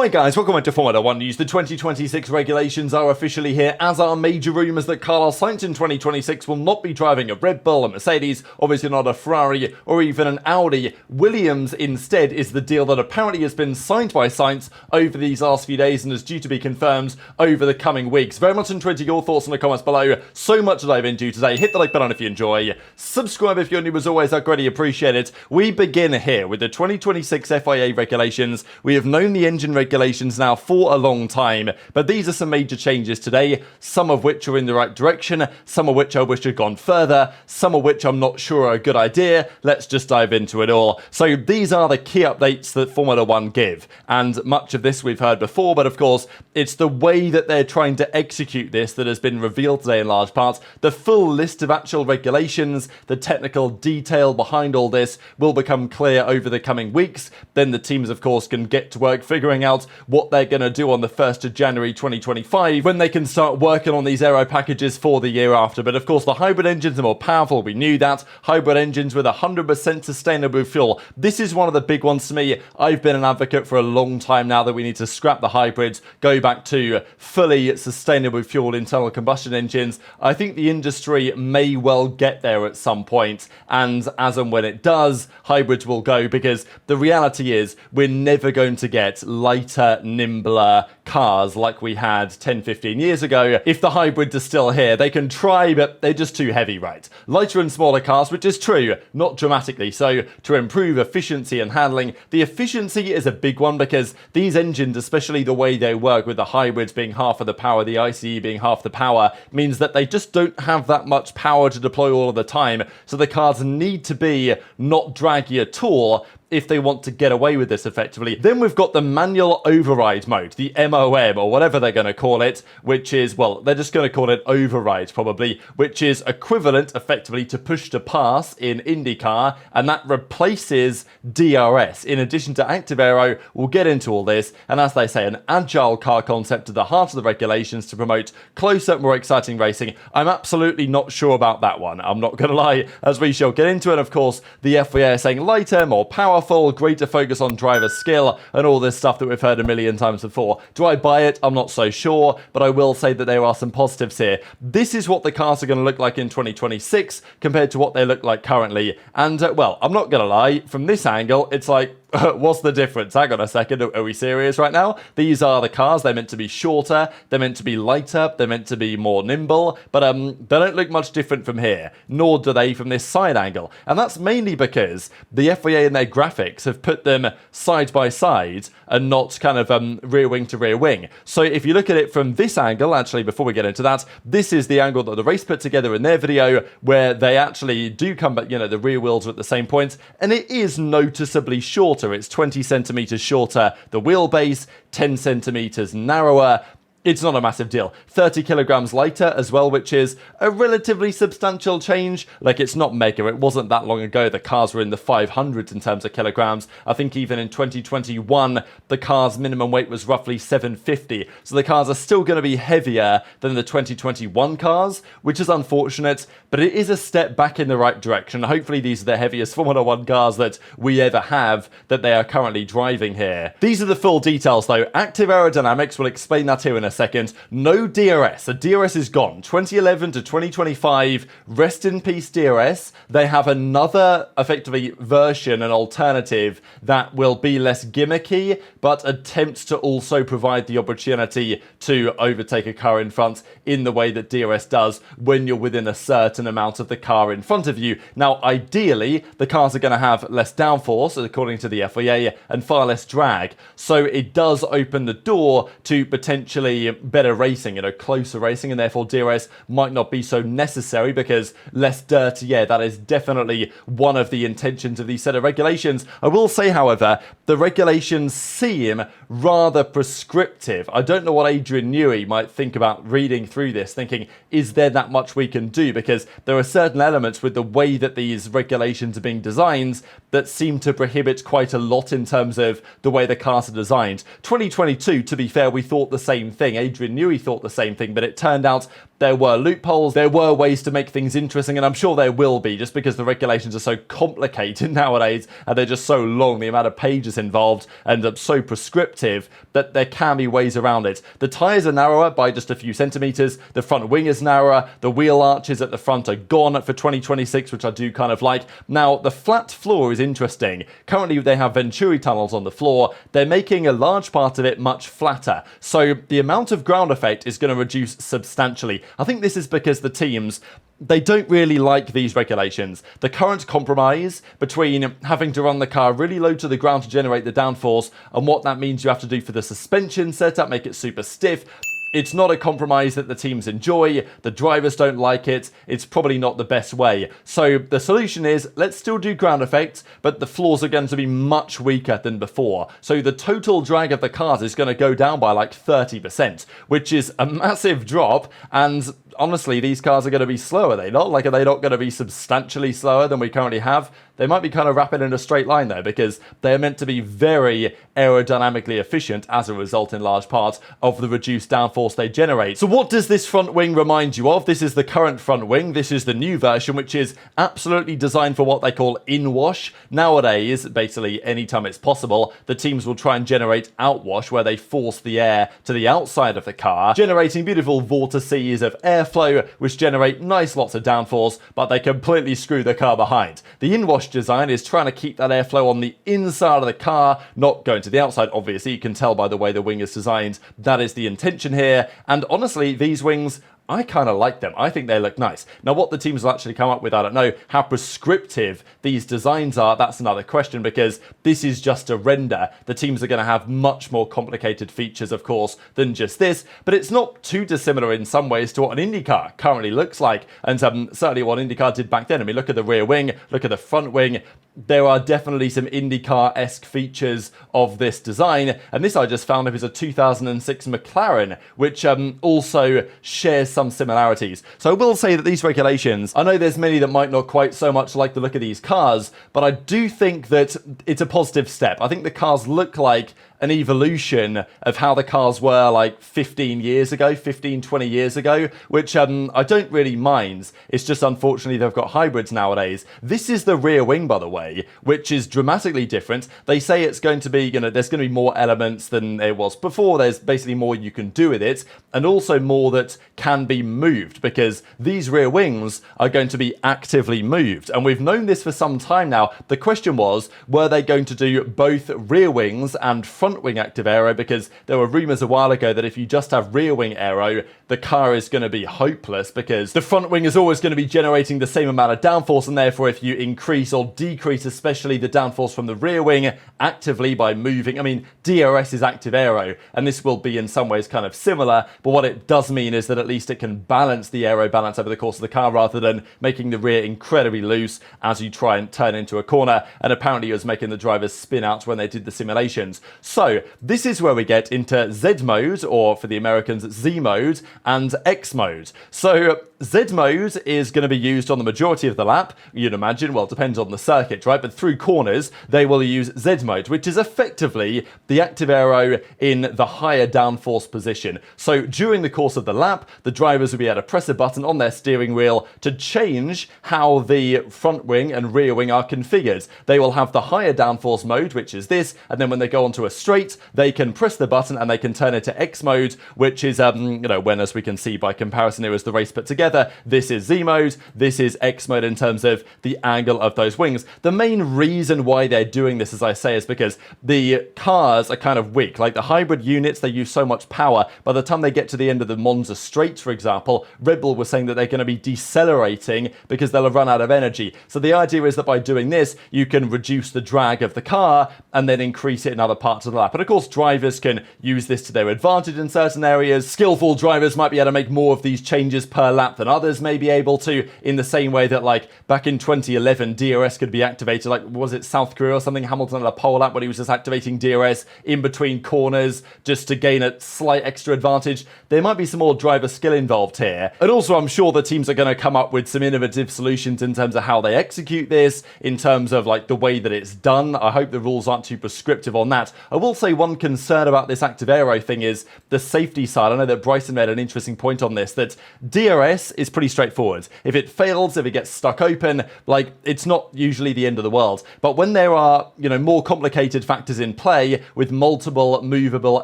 Hi guys, welcome to Formula 1 News. The 2026 regulations are officially here, as are major rumours that Carlos Sainz in 2026 will not be driving a Red Bull, a Mercedes, obviously not a Ferrari or even an Audi. Williams instead is the deal that apparently has been signed by Sainz over these last few days and is due to be confirmed over the coming weeks. Very much intrigued your thoughts in the comments below. So much to dive into today. Hit the like button if you enjoy. Subscribe if you're new, as always, I'd greatly appreciate it. We begin here with the 2026 FIA regulations. We have known the engine regulations now for a long time, but these are some major changes today, some of which are in the right direction, some of which I wish had gone further, some of which I'm not sure are a good idea. Let's just dive into it all. So these are the key updates that Formula 1 give, and much of this we've heard before, but of course it's the way that they're trying to execute this that has been revealed today in large part. The full list of actual regulations, the technical detail behind all this will become clear over the coming weeks. Then the teams of course can get to work figuring out what they're going to do on the 1st of January 2025 when they can start working on these aero packages for the year after. But of course the hybrid engines are more powerful, we knew that. Hybrid engines with 100% sustainable fuel. This is one of the big ones to me. I've been an advocate for a long time now that we need to scrap the hybrids, go back to fully sustainable fuel internal combustion engines. I think the industry may well get there at some point, and as and when it does, hybrids will go, because the reality is we're never going to get lighter, nimbler cars like we had 10-15 years ago. If the hybrids are still here, they can try, but they're just too heavy, right? Lighter and smaller cars, which is true, not dramatically so, to improve efficiency and handling. The efficiency is a big one because these engines, especially the way they work with the hybrids being half of the power, the ICE being half the power, means that they just don't have that much power to deploy all of the time. So the cars need to be not draggy at all if they want to get away with this effectively. Then we've got the manual override mode, the MOM, or whatever they're going to call it, which is, well, they're just going to call it override probably, which is equivalent effectively to push to pass in IndyCar, and that replaces DRS. In addition to active aero, we'll get into all this, and as they say, an agile car concept at the heart of the regulations to promote closer, more exciting racing. I'm absolutely not sure about that one, I'm not going to lie, as we shall get into. And of course, the FIA saying lighter, more powerful, greater focus on driver skill, and all this stuff that we've heard a million times before. Do I buy it? I'm not so sure, but I will say that there are some positives here. This is what the cars are going to look like in 2026 compared to what they look like currently. And well, I'm not going to lie, from this angle, it's like, what's the difference? Hang on a second, are we serious right now? These are the cars, they're meant to be shorter, they're meant to be lighter, they're meant to be more nimble, but they don't look much different from here, nor do they from this side angle. And that's mainly because the FIA in their graphics have put them side by side and not kind of rear wing to rear wing. So if you look at it from this angle, actually before we get into that, this is the angle that the race put together in their video, where they actually do come back, you know, the rear wheels are at the same point, and it is noticeably shorter. It's 20 centimeters shorter, the wheelbase, 10 centimeters narrower. It's not a massive deal. 30 kilograms lighter as well, which is a relatively substantial change. Like, it's not mega. It wasn't that long ago the cars were in the 500s in terms of kilograms. I think even in 2021, the car's minimum weight was roughly 750. So the cars are still going to be heavier than the 2021 cars, which is unfortunate, but it is a step back in the right direction. Hopefully these are the heaviest Formula 1 cars that we ever have, that they are currently driving here. These are the full details though. Active aerodynamics, we'll explain that here in a second. No DRS. The DRS is gone. 2011 to 2025. Rest in peace, DRS. They have another, effectively, version, an alternative that will be less gimmicky, but attempts to also provide the opportunity to overtake a car in front in the way that DRS does when you're within a certain amount of the car in front of you. Now, ideally, the cars are going to have less downforce, according to the FIA, and far less drag. So it does open the door to potentially better racing, you know, closer racing, and therefore DRS might not be so necessary because less dirty air. That is definitely one of the intentions of these set of regulations. I will say, however, the regulations seem rather prescriptive. I don't know what Adrian Newey might think about reading through this, thinking, is there that much we can do? Because there are certain elements with the way that these regulations are being designed that seem to prohibit quite a lot in terms of the way the cars are designed. 2022, to be fair, we thought the same thing. Adrian Newey thought the same thing, but it turned out there were loopholes, there were ways to make things interesting, and I'm sure there will be, just because the regulations are so complicated nowadays, and they're just so long, the amount of pages involved, and so prescriptive, that there can be ways around it. The tyres are narrower by just a few centimetres, the front wing is narrower, the wheel arches at the front are gone for 2026, which I do kind of like. Now, the flat floor is interesting. Currently, they have Venturi tunnels on the floor. They're making a large part of it much flatter, so the amount of ground effect is going to reduce substantially. I think this is because the teams, they don't really like these regulations. The current compromise between having to run the car really low to the ground to generate the downforce and what that means you have to do for the suspension setup, make it super stiff, it's not a compromise that the teams enjoy, the drivers don't like it, it's probably not the best way. So the solution is, let's still do ground effects, but the floors are going to be much weaker than before. So the total drag of the cars is going to go down by like 30%, which is a massive drop, and honestly, these cars are going to be slower, are they not? Like, are they not going to be substantially slower than we currently have? They might be kind of rapid in a straight line though, because they're meant to be very aerodynamically efficient as a result in large part of the reduced downforce they generate. So what does this front wing remind you of? This is the current front wing. This is the new version, which is absolutely designed for what they call in-wash. Nowadays, basically anytime it's possible, the teams will try and generate out-wash, where they force the air to the outside of the car, generating beautiful vortices of airflow, which generate nice lots of downforce, but they completely screw the car behind. The in-wash design is trying to keep that airflow on the inside of the car, not going to the outside. Obviously, you can tell by the way the wing is designed, that is the intention here. And honestly, these wings, I kind of like them. I think they look nice. Now, what the teams will actually come up with, I don't know. How prescriptive these designs are, that's another question, because this is just a render. The teams are going to have much more complicated features, of course, than just this, but it's not too dissimilar in some ways to what an IndyCar currently looks like, and certainly what IndyCar did back then. I mean, look at the rear wing, look at the front wing. There are definitely some IndyCar-esque features of this design, and this I just found is a 2006 McLaren, which also shares some similarities. So I will say that these regulations, I know there's many that might not quite so much like the look of these cars, but I do think that it's a positive step. I think the cars look like an evolution of how the cars were like 15, 20 years ago, which I don't really mind. It's just unfortunately they've got hybrids nowadays. This is the rear wing, by the way, which is dramatically different. They say it's going to be, there's going to be more elements than there was before. There's basically more you can do with it, and also more that can be moved, because these rear wings are going to be actively moved. And we've known this for some time now. The question was, were they going to do both rear wings and front wing active aero? Because there were rumours a while ago that if you just have rear wing aero, the car is going to be hopeless, because the front wing is always going to be generating the same amount of downforce, and therefore if you increase or decrease especially the downforce from the rear wing actively by moving, I mean, DRS is active aero, and this will be in some ways kind of similar, but what it does mean is that at least it can balance the aero balance over the course of the car, rather than making the rear incredibly loose as you try and turn into a corner, and apparently it was making the drivers spin out when they did the simulations. So this is where we get into Z mode, or for the Americans, Z mode, and X mode. So Z mode is going to be used on the majority of the lap, you'd imagine. Well, it depends on the circuit, right? But through corners, they will use Z mode, which is effectively the active aero in the higher downforce position. So during the course of the lap, the drivers will be able to press a button on their steering wheel to change how the front wing and rear wing are configured. They will have the higher downforce mode, which is this, and then when they go onto a straight, they can press the button and they can turn it to X mode, which is, when, as we can see by comparison here as the race put together, this is Z mode, this is X mode in terms of the angle of those wings. The main reason why they're doing this, as I say, is because the cars are kind of weak. Like the hybrid units, they use so much power. By the time they get to the end of the Monza straight, for example, Red Bull was saying that they're going to be decelerating because they'll have run out of energy. So the idea is that by doing this, you can reduce the drag of the car and then increase it in other parts of the lap. And of course, drivers can use this to their advantage in certain areas. Skillful drivers might be able to make more of these changes per lap than others may be able to, in the same way that, like, back in 2011, DRS could be activated, like, was it South Korea or something? Hamilton had a pole lap when he was just activating DRS in between corners just to gain a slight extra advantage. There might be some more driver skill involved here. And also, I'm sure the teams are going to come up with some innovative solutions in terms of how they execute this, in terms of, like, the way that it's done. I hope the rules aren't too prescriptive on that. I will say one concern about this active aero thing is the safety side. I know that Bryson made an interesting point on this, that DRS is pretty straightforward. If it fails, if it gets stuck open, like, it's not usually the end of the world. But when there are, more complicated factors in play with multiple movable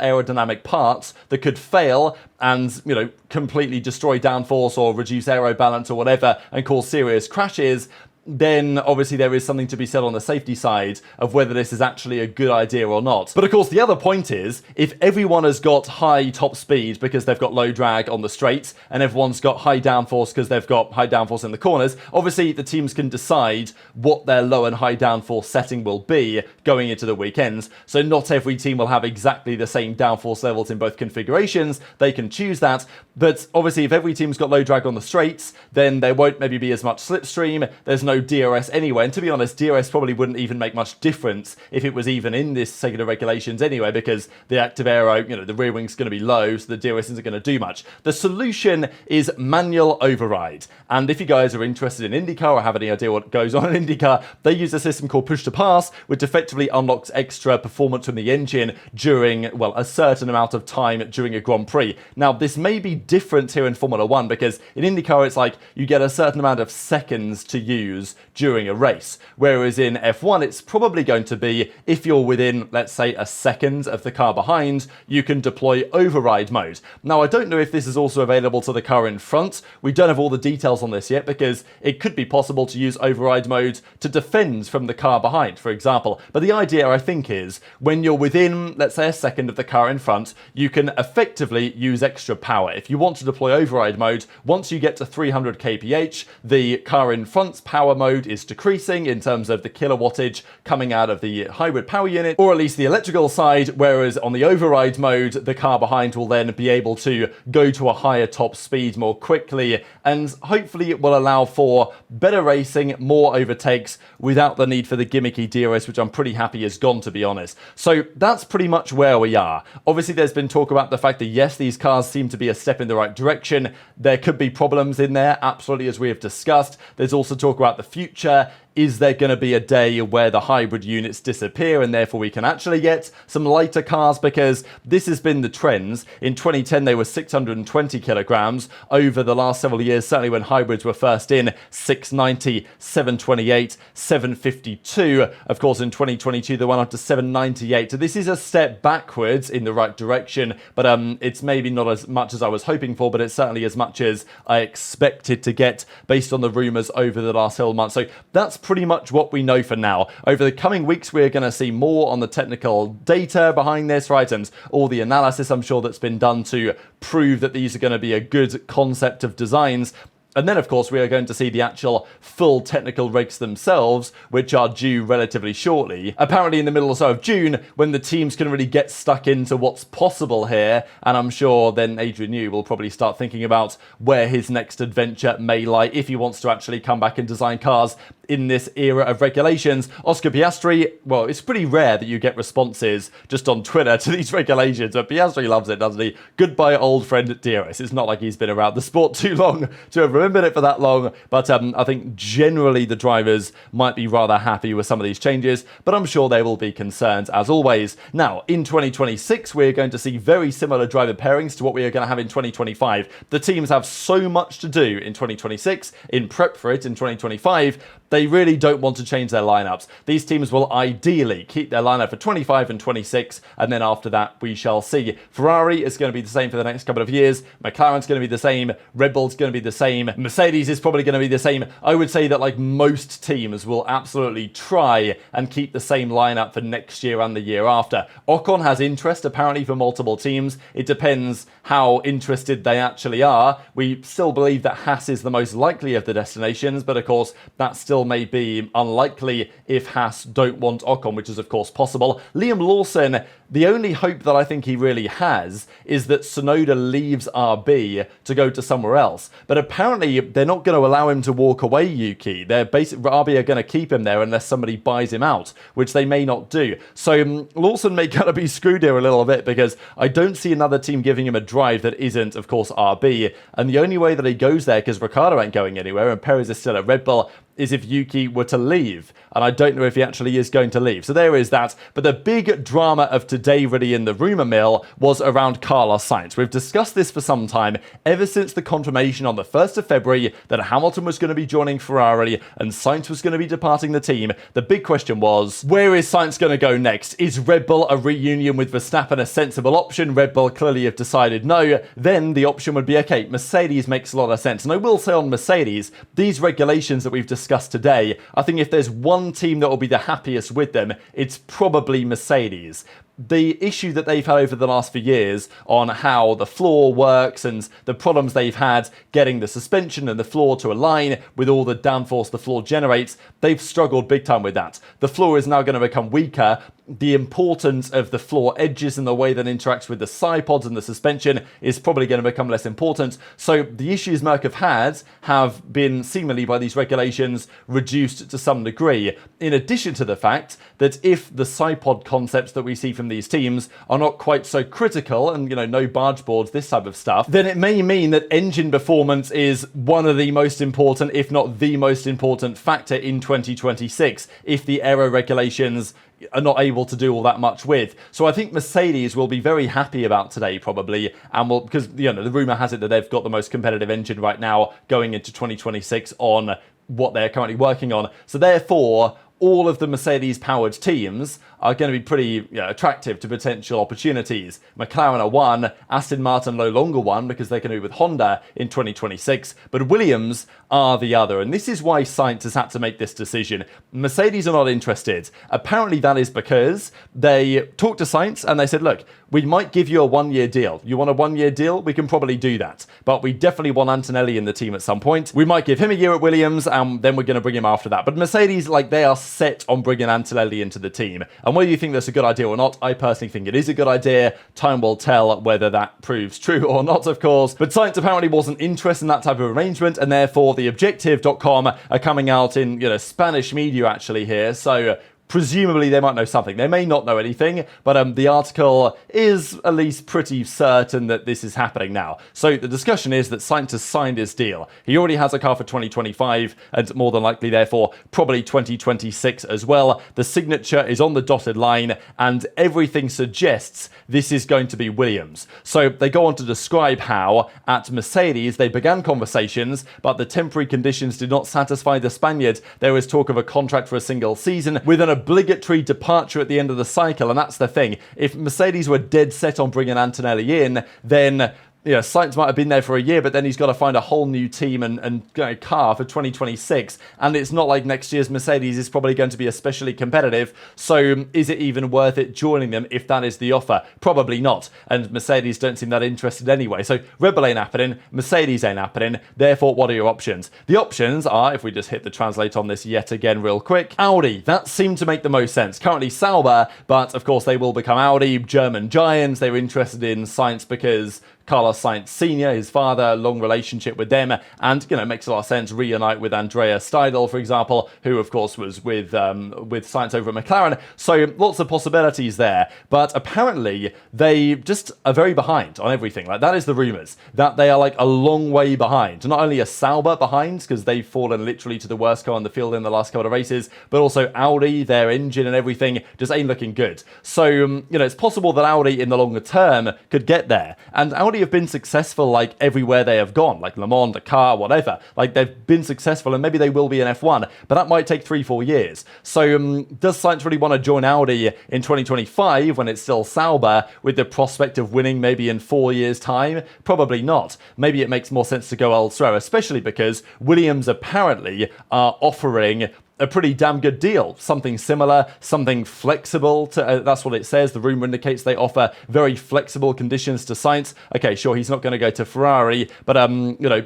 aerodynamic parts that could fail and, completely destroy downforce or reduce aero balance or whatever and cause serious crashes, then obviously there is something to be said on the safety side of whether this is actually a good idea or not. But of course, the other point is, if everyone has got high top speed because they've got low drag on the straights, and everyone's got high downforce because they've got high downforce in the corners, obviously the teams can decide what their low and high downforce setting will be going into the weekends. So not every team will have exactly the same downforce levels in both configurations. They can choose that. But obviously, if every team's got low drag on the straights, then there won't maybe be as much slipstream. There's no DRS anyway, and to be honest, DRS probably wouldn't even make much difference if it was even in this set of regulations anyway, because the active aero, the rear wing's going to be low, so the DRS isn't going to do much. The solution is manual override, and if you guys are interested in IndyCar or have any idea what goes on in IndyCar, they use a system called push to pass, which effectively unlocks extra performance from the engine during, well, a certain amount of time during a Grand Prix. Now, this may be different here in Formula 1, because in IndyCar it's like you get a certain amount of seconds to use during a race, whereas in F1 it's probably going to be, if you're within, let's say, a second of the car behind, you can deploy override mode. Now, I don't know if this is also available to the car in front. We don't have all the details on this yet, because it could be possible to use override mode to defend from the car behind, for example. But the idea, I think, is when you're within, let's say, a second of the car in front, you can effectively use extra power. If you want to deploy override mode, once you get to 300 kph, the car in front's power mode is decreasing in terms of the kilowattage coming out of the hybrid power unit, or at least the electrical side, whereas on the override mode, the car behind will then be able to go to a higher top speed more quickly, and hopefully it will allow for better racing, more overtakes, without the need for the gimmicky DRS, which I'm pretty happy is gone, to be honest. So that's pretty much where we are. Obviously, there's been talk about the fact that, yes, these cars seem to be a step in the right direction. There could be problems in there, absolutely, as we have discussed. There's also talk about the future. Is there going to be a day where the hybrid units disappear and therefore we can actually get some lighter cars? Because this has been the trends. In 2010, they were 620 kilograms. Over the last several years, certainly when hybrids were first in, 690, 728, 752. Of course, in 2022, they went up to 798. So this is a step backwards in the right direction, but it's maybe not as much as I was hoping for, but it's certainly as much as I expected to get based on the rumors over the last several months. So that's pretty much what we know for now. Over the coming weeks, we're going to see more on the technical data behind this, right, and all the analysis, I'm sure, that's been done to prove that these are going to be a good concept of designs. And then, of course, we are going to see the actual full technical regs themselves, which are due relatively shortly. Apparently in the middle or so of June, when the teams can really get stuck into what's possible here. And I'm sure then Adrian Newey will probably start thinking about where his next adventure may lie, if he wants to actually come back and design cars in this era of regulations. Oscar Piastri, well, it's pretty rare that you get responses just on Twitter to these regulations, but Piastri loves it, doesn't he? Goodbye, old friend DRS. It's not like he's been around the sport too long to have remembered it for that long, but I think generally the drivers might be rather happy with some of these changes, but I'm sure there will be concerns as always. Now, in 2026, we're going to see very similar driver pairings to what we are going to have in 2025. The teams have so much to do in 2026 in prep for it in 2025. They really don't want to change their lineups. These teams will ideally keep their lineup for 25 and 26, and then after that, we shall see. Ferrari is going to be the same for the next couple of years. McLaren's going to be the same. Red Bull's going to be the same. Mercedes is probably going to be the same. I would say that, like, most teams will absolutely try and keep the same lineup for next year and the year after. Ocon has interest, apparently, for multiple teams. It depends how interested they actually are. We still believe that Haas is the most likely of the destinations, but of course, that still may be unlikely if Haas don't want Ocon, which is of course possible. Liam Lawson, the only hope that I think he really has is that Tsunoda leaves RB to go to somewhere else. But apparently they're not going to allow him to walk away, Yuki. RB are going to keep him there unless somebody buys him out, which they may not do. So Lawson may kind of be screwed here a little bit, because I don't see another team giving him a drive that isn't, of course, RB. And the only way that he goes there, because Ricciardo ain't going anywhere and Perez is still at Red Bull, is if Yuki were to leave. And I don't know if he actually is going to leave. So there is that. But the big drama of today really in the rumour mill was around Carlos Sainz. We've discussed this for some time, ever since the confirmation on the 1st of February that Hamilton was going to be joining Ferrari and Sainz was going to be departing the team. The big question was, where is Sainz going to go next? Is Red Bull a reunion with Verstappen a sensible option? Red Bull clearly have decided no. Then the option would be, okay, Mercedes makes a lot of sense. And I will say on Mercedes, these regulations that we've discussed today, I think if there's one team that will be the happiest with them, it's probably Mercedes. The issue that they've had over the last few years on how the floor works and the problems they've had getting the suspension and the floor to align with all the downforce the floor generates, they've struggled big time with that. The floor is now going to become weaker. The importance of the floor edges and the way that interacts with the side pods and the suspension is probably going to become less important. So the issues Merc have had have been seemingly by these regulations reduced to some degree. In addition to the fact that if the side pod concepts that we see from these teams are not quite so critical and, no barge boards, this type of stuff, then it may mean that engine performance is one of the most important, if not the most important factor in 2026 if the aero regulations are not able to do all that much with. So I think Mercedes will be very happy about today probably, and will, because the rumor has it that they've got the most competitive engine right now going into 2026 on what they're currently working on. So therefore, all of the Mercedes-powered teams are going to be pretty attractive to potential opportunities. McLaren are one, Aston Martin no longer one because they're going to be with Honda in 2026, but Williams are the other. And this is why Sainz has had to make this decision. Mercedes are not interested. Apparently that is because they talked to Sainz and they said, look, we might give you a 1-year deal. You want a 1-year deal? We can probably do that. But we definitely want Antonelli in the team at some point. We might give him a year at Williams and then we're going to bring him after that. But Mercedes, they are set on bringing Antonelli into the team. And whether you think that's a good idea or not, I personally think it is a good idea. Time will tell whether that proves true or not, of course. But Sainz apparently wasn't interested in that type of arrangement, and therefore the Objective.com are coming out in Spanish media actually here. So presumably they might know something. They may not know anything, but the article is at least pretty certain that this is happening now. So the discussion is that Sainz has signed his deal. He already has a car for 2025 and more than likely, therefore, probably 2026 as well. The signature is on the dotted line and everything suggests this is going to be Williams. So they go on to describe how at Mercedes they began conversations, but the temporary conditions did not satisfy the Spaniard. There was talk of a contract for a single season with an obligatory departure at the end of the cycle, and that's the thing. If Mercedes were dead set on bringing Antonelli in, then Sainz might have been there for a year, but then he's got to find a whole new team and car for 2026. And it's not like next year's Mercedes is probably going to be especially competitive. So is it even worth it joining them if that is the offer? Probably not. And Mercedes don't seem that interested anyway. So Red Bull ain't happening. Mercedes ain't happening. Therefore, what are your options? The options are, if we just hit the translate on this yet again real quick, Audi. That seemed to make the most sense. Currently Sauber, but of course they will become Audi. German giants. They were interested in Sainz because Carlos Sainz Sr., his father, long relationship with them, and, makes a lot of sense, reunite with Andrea Steidl, for example, who, of course, was with Sainz over at McLaren. So lots of possibilities there. But apparently, they just are very behind on everything. That is the rumours, that they are, a long way behind. Not only are Sauber behind, because they've fallen literally to the worst car on the field in the last couple of races, but also Audi, their engine and everything, just ain't looking good. So, it's possible that Audi, in the longer term, could get there. And Audi have been successful everywhere they have gone, like Le Mans, Dakar, whatever. They've been successful and maybe they will be in F1, but that might take 3-4 years. So does Sainz really want to join Audi in 2025 when it's still Sauber with the prospect of winning maybe in 4 years' time? Probably not. Maybe it makes more sense to go elsewhere, especially because Williams apparently are offering a pretty damn good deal. Something similar, something flexible to, that's what it says. The rumor indicates they offer very flexible conditions to Sainz. Okay, sure, he's not going to go to Ferrari, but,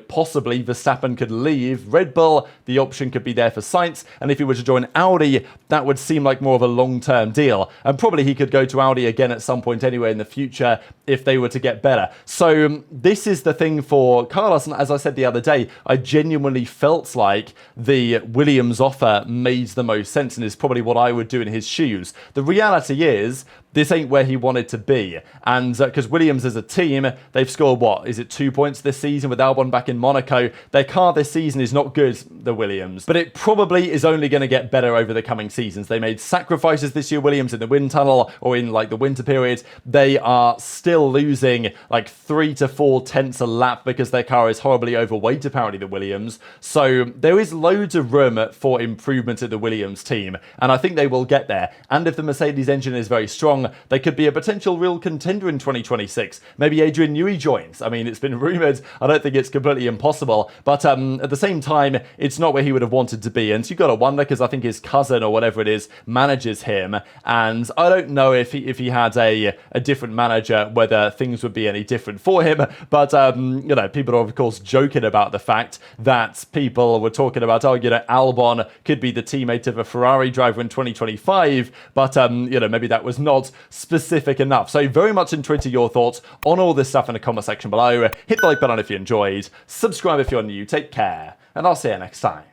possibly Verstappen could leave Red Bull. The option could be there for Sainz. And if he were to join Audi, that would seem like more of a long-term deal. And probably he could go to Audi again at some point anyway in the future if they were to get better. So this is the thing for Carlos. And as I said the other day, I genuinely felt like the Williams offer made the most sense and is probably what I would do in his shoes. The reality is this ain't where he wanted to be. And because Williams as a team, they've scored, what, is it 2 points this season with Albon back in Monaco? Their car this season is not good, the Williams. But it probably is only going to get better over the coming seasons. They made sacrifices this year, Williams, in the wind tunnel or in like the winter period. They are still losing like 3 to 4 tenths a lap because their car is horribly overweight, apparently, the Williams. So there is loads of room for improvement at the Williams team, and I think they will get there. And if the Mercedes engine is very strong, they could be a potential real contender in 2026. Maybe Adrian Newey joins. I mean, it's been rumoured. I don't think it's completely impossible, but at the same time, it's not where he would have wanted to be. And so you've got to wonder, because I think his cousin or whatever it is manages him, and I don't know if he had a different manager, whether things would be any different for him. But you know, people are of course joking about the fact that people were talking about, oh, you know, Albon could be the teammate of a Ferrari driver in 2025, but you know, maybe that was not specific enough. So very much intrigued to your thoughts on all this stuff in the comment section below. Hit the like button if you enjoyed, subscribe if you're new, take care, and I'll see you next time.